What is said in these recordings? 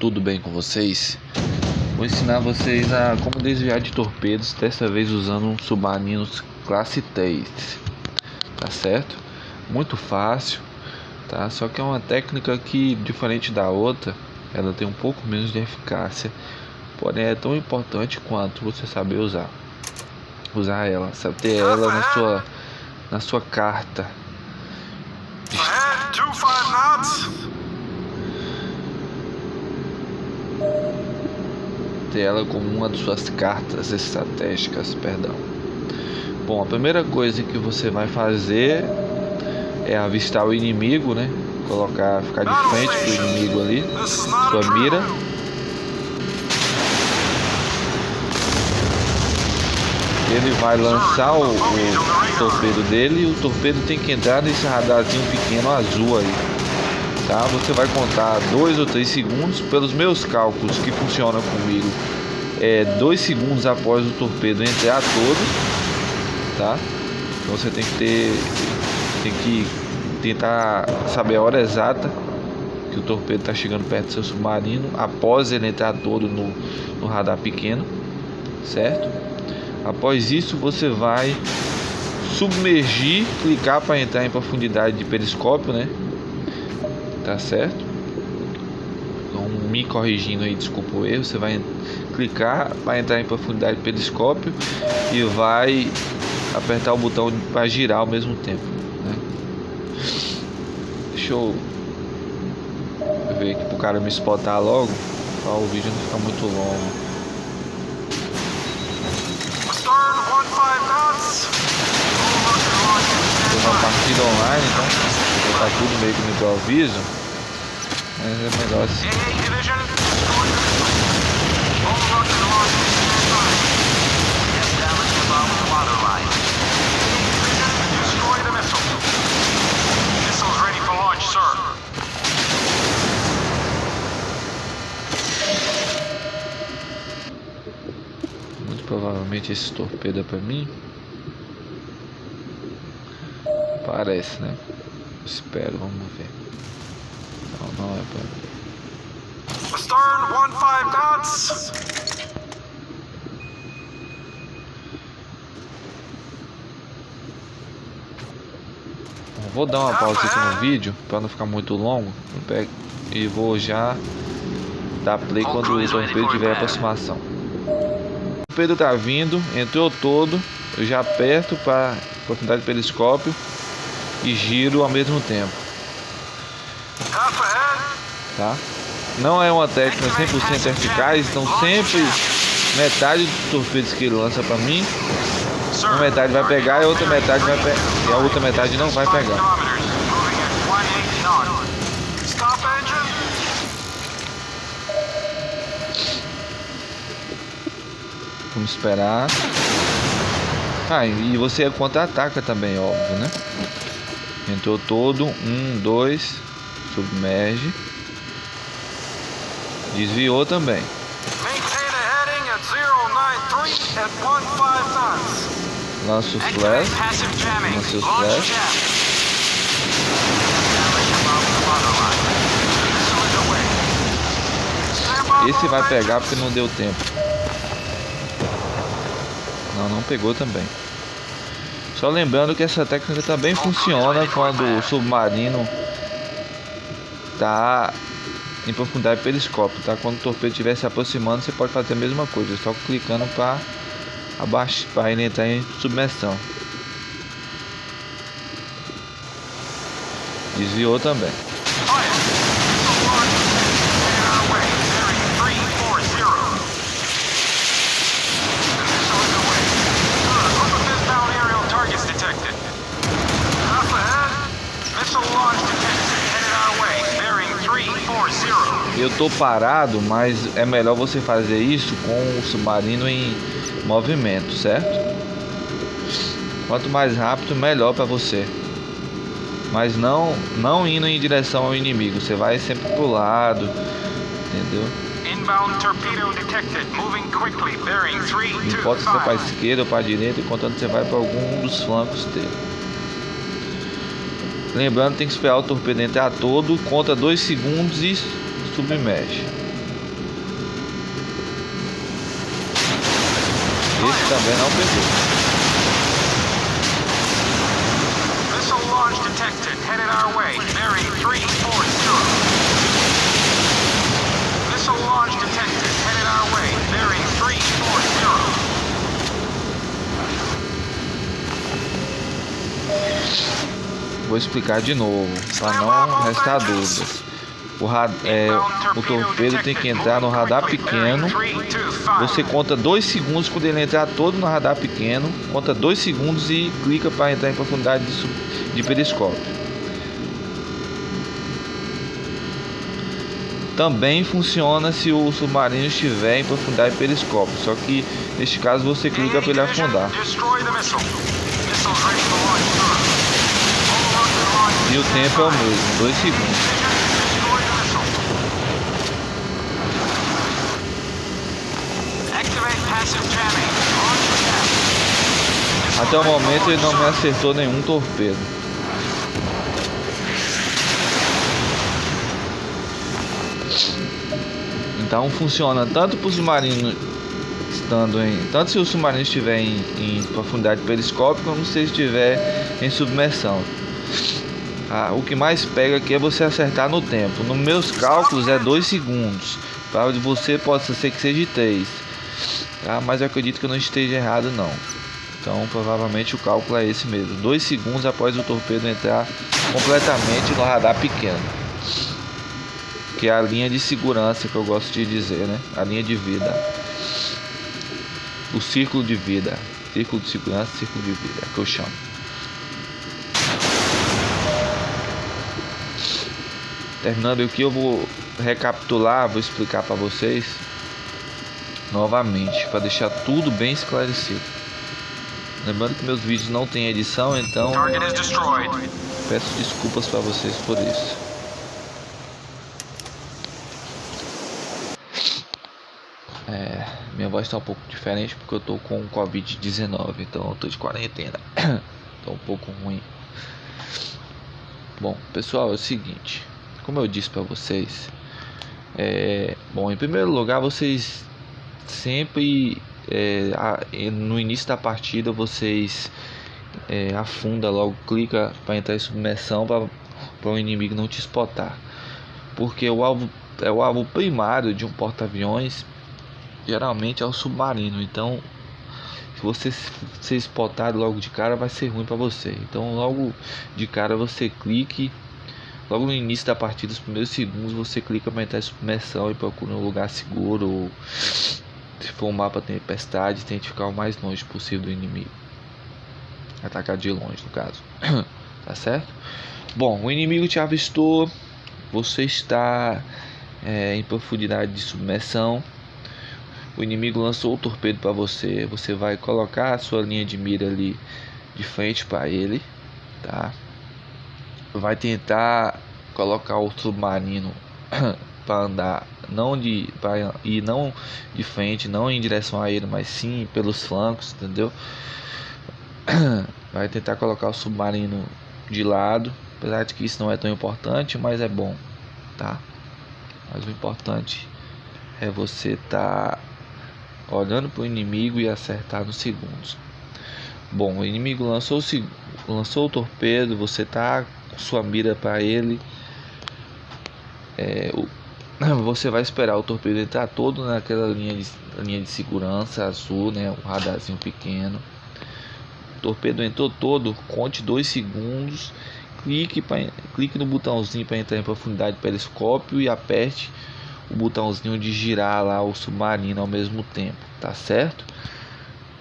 Tudo bem com vocês? Vou ensinar vocês a como desviar de torpedos, dessa vez usando um submarinos classe 3, tá certo? Muito fácil, tá? Só que é uma técnica que, diferente da outra, ela tem um pouco menos de eficácia, porém é tão importante quanto você saber usar ela, sabe, ter ela na sua carta. Ter ela como uma de suas cartas estratégicas, perdão. Bom, a primeira coisa que você vai fazer é avistar o inimigo, né? Ficar de frente pro inimigo ali, sua mira. Ele vai lançar o torpedo dele e o torpedo tem que entrar nesse radarzinho pequeno azul aí, tá? Você vai contar 2 ou 3 segundos, pelos meus cálculos que funcionam comigo, 2 segundos após o torpedo entrar todo, tá? Então você tem que tentar saber a hora exata que o torpedo está chegando perto do seu submarino, após ele entrar todo no radar pequeno, certo? Após isso você vai submergir, clicar para entrar em profundidade de periscópio, né? Tá certo? Então, me corrigindo aí, desculpa o erro. Você vai clicar para entrar em profundidade de periscópio e vai apertar o botão para girar ao mesmo tempo, né? Deixa eu ver aqui pro cara me spotar logo, para o vídeo não ficar muito longo. Uma partida online, então tá tudo meio que no improviso, mas é melhor assim. Muito provavelmente esse torpedo é pra mim. Parece, né? Espero, vamos ver. Não é pra mim. Stern 15 knots. Vou dar uma pausa aqui no vídeo para não ficar muito longo e vou já dar play quando o torpedo tiver aproximação. O torpedo tá vindo, entrou todo, eu já aperto para profundidade de periscópio e giro ao mesmo tempo, tá? Não é uma técnica 100% eficaz, então sempre metade dos torpedos que ele lança para mim, uma metade vai pegar e a outra metade não vai pegar. Vamos esperar. E você contra-ataca também, óbvio, né? Entrou todo, 1, 2, submerge, desviou também. Lança o flash, Esse vai pegar porque não deu tempo. Não pegou também. Só lembrando que essa técnica também funciona quando o submarino tá em profundidade de periscópio, tá? Quando o torpedo estiver se aproximando, você pode fazer a mesma coisa, só clicando para abaixo, para ele entrar em submersão. Desviou também. Eu tô parado, mas é melhor você fazer isso com o submarino em movimento, certo? Quanto mais rápido, melhor para você. Mas não indo em direção ao inimigo. Você vai sempre pro lado, entendeu? Não importa se você para a esquerda ou para a direita, enquanto você vai para algum dos flancos dele. Lembrando, tem que esperar o torpedo entrar todo, conta 2 segundos e submerge. Esse também não pegou. Missile launch detected. Headed our way. Bearing 340. Missile launch detected. Headed our way. Bearing 340. Vou explicar de novo, para não restar dúvidas. O torpedo tem que entrar no radar pequeno. Você conta 2 segundos quando ele entrar todo no radar pequeno. Conta 2 segundos e clica para entrar em profundidade de periscópio. Também funciona se o submarino estiver em profundidade de periscópio. Só que neste caso você clica para ele afundar. E o tempo é o mesmo, 2 segundos. Até o momento ele não me acertou nenhum torpedo. Então funciona tanto para o submarino tanto se o submarino estiver em profundidade periscópica como se ele estiver em submersão. O que mais pega aqui é você acertar no tempo. Nos meus cálculos é 2 segundos. Para você pode ser que seja 3. Mas eu acredito que eu não esteja errado não. Então provavelmente o cálculo é esse mesmo. 2 segundos após o torpedo entrar completamente no radar pequeno. Que é a linha de segurança que eu gosto de dizer, né? A linha de vida. O círculo de vida. Círculo de segurança, círculo de vida. É que eu chamo. Terminando aqui, eu vou recapitular, vou explicar para vocês novamente, para deixar tudo bem esclarecido. Lembrando que meus vídeos não tem edição, então peço desculpas para vocês por isso. Minha voz está um pouco diferente porque eu tô com Covid-19, então eu tô de quarentena. Tô um pouco ruim. Bom, pessoal, é o seguinte. Como eu disse para vocês, em primeiro lugar, vocês sempre no início da partida vocês afunda logo, clica para entrar em submersão para o inimigo não te spotar, porque o alvo primário de um porta-aviões geralmente é o submarino. Então, se você ser spotado logo de cara, vai ser ruim para você. Então, logo de cara você clique. Logo no início da partida, os primeiros segundos, você clica para entrar em submersão e procura um lugar seguro. Ou, se for um mapa tempestade, tente ficar o mais longe possível do inimigo. Atacar de longe, no caso. Tá certo? Bom, o inimigo te avistou. Você está em profundidade de submersão. O inimigo lançou o torpedo para você. Você vai colocar a sua linha de mira ali de frente para ele, tá? Vai tentar colocar o submarino para andar não de frente, não em direção a ele, mas sim pelos flancos, entendeu? Vai tentar colocar o submarino de lado, apesar de que isso não é tão importante, mas é bom, tá? Mas o importante é você estar olhando para o inimigo e acertar nos segundos. Bom, o inimigo lançou o torpedo, você tá com sua mira para ele. Você vai esperar o torpedo entrar todo naquela linha de segurança azul, né? Um radarzinho pequeno. O torpedo entrou todo, conte 2 segundos. Clique no botãozinho para entrar em profundidade de periscópio e aperte o botãozinho de girar lá o submarino ao mesmo tempo, tá certo?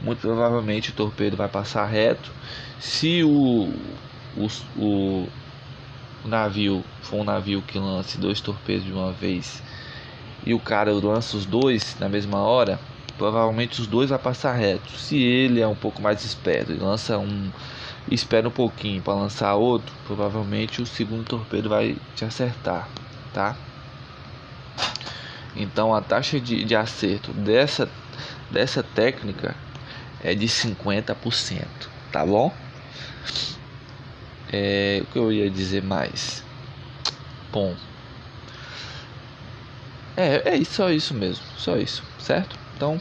Muito provavelmente o torpedo vai passar reto. Se o navio for um navio que lance 2 torpedos de uma vez e o cara lança os 2 na mesma hora, provavelmente os 2 vai passar reto. Se ele é um pouco mais esperto e lança e espera um pouquinho para lançar outro, provavelmente o segundo torpedo vai te acertar, tá? Então a taxa de acerto dessa técnica é de 50%, tá bom? O que eu ia dizer mais? Bom, só isso mesmo, só isso, certo? Então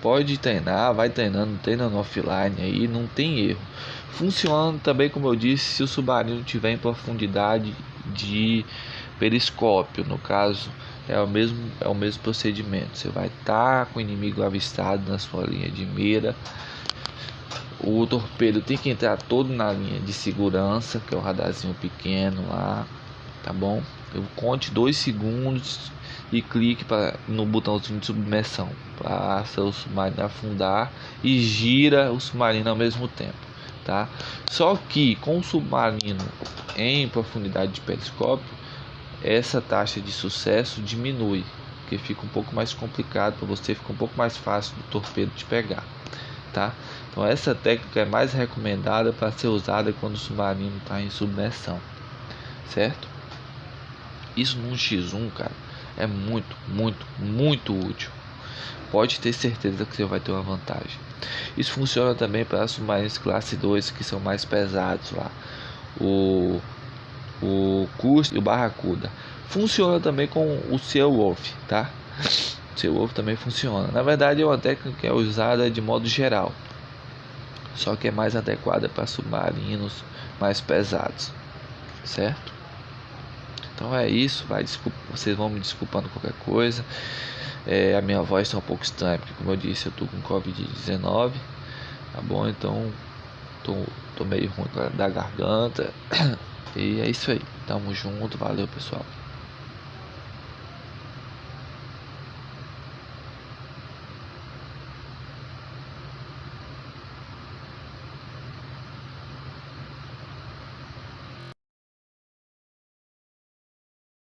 pode treinar, vai treinando, treinando offline aí, não tem erro. Funciona também, como eu disse, se o submarino tiver em profundidade de periscópio, no caso é o mesmo procedimento. Você vai estar com o inimigo avistado na sua linha de mira. O torpedo tem que entrar todo na linha de segurança, que é o radarzinho pequeno lá, tá bom? Eu conte 2 segundos e clique no botãozinho de submersão para o submarino afundar e gira o submarino ao mesmo tempo, tá? Só que com o submarino em profundidade de periscópio, essa taxa de sucesso diminui, porque fica um pouco mais complicado para você, fica um pouco mais fácil do torpedo te pegar, tá? Então essa técnica é mais recomendada para ser usada quando o submarino está em submersão, certo? Isso num X1, cara, é muito útil. Pode ter certeza que você vai ter uma vantagem. Isso funciona também para submarinos classe 2, que são mais pesados lá, o Kursk e o Barracuda. Funciona também com o Seawolf, tá? O Seawolf também funciona. Na verdade é uma técnica que é usada de modo geral, só que é mais adequada para submarinos mais pesados, certo? Então é isso, vocês vão me desculpando qualquer coisa. A minha voz está um pouco estranha, porque como eu disse, eu tô com Covid-19, tá bom? Então tô meio ruim da garganta. E é isso aí, tamo junto, valeu pessoal.